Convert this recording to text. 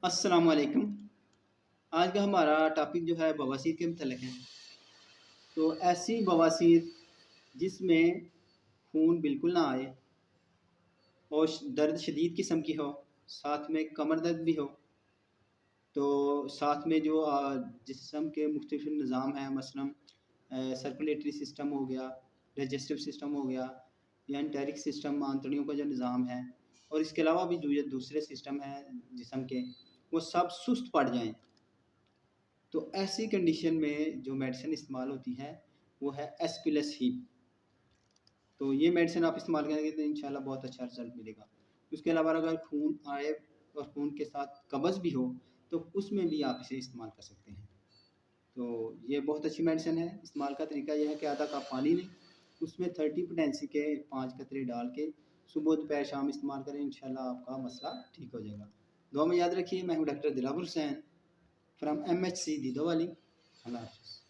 अस्सलाम वालेकुम। आज का हमारा टॉपिक जो है बवासीर के मतलब है। तो ऐसी बवासीर जिसमें खून बिल्कुल ना आए और दर्द शदीद किस्म की हो, साथ में कमर दर्द भी हो, तो साथ में जो जिस्म के मुख्तलिफ निज़ाम हैं, मसलन सर्कुलेटरी सिस्टम हो गया, डाइजेस्टिव सिस्टम हो गया, या एंटेरिक सिस्टम आंतड़ियों का जो निज़ाम है, और इसके अलावा भी जो ये दूसरे सिस्टम हैं जिस्म के, वो सब सुस्त पड़ जाएं। तो ऐसी कंडीशन में जो मेडिसिन इस्तेमाल होती है वो है एस्क्विलस हीप। तो ये मेडिसिन आप इस्तेमाल करेंगे तो इंशाल्लाह बहुत अच्छा रिजल्ट मिलेगा। उसके अलावा अगर खून आए और खून के साथ कब्ज़ भी हो तो उसमें भी आप इसे इस्तेमाल कर सकते हैं। तो ये बहुत अच्छी मेडिसिन है। इस्तेमाल का तरीका यह है कि आधा कप पानी लें, उसमें 30 पोटेंसी के 5 कतरे डाल के सुबह दोपहर शाम इस्तेमाल करें, इंशाल्लाह आपका मसला ठीक हो जाएगा। दुआ में याद रखिए, मैं हूँ doctor Dilawar Hussain from MHC दीदोवाली। अल्लाह हाफ़िज़।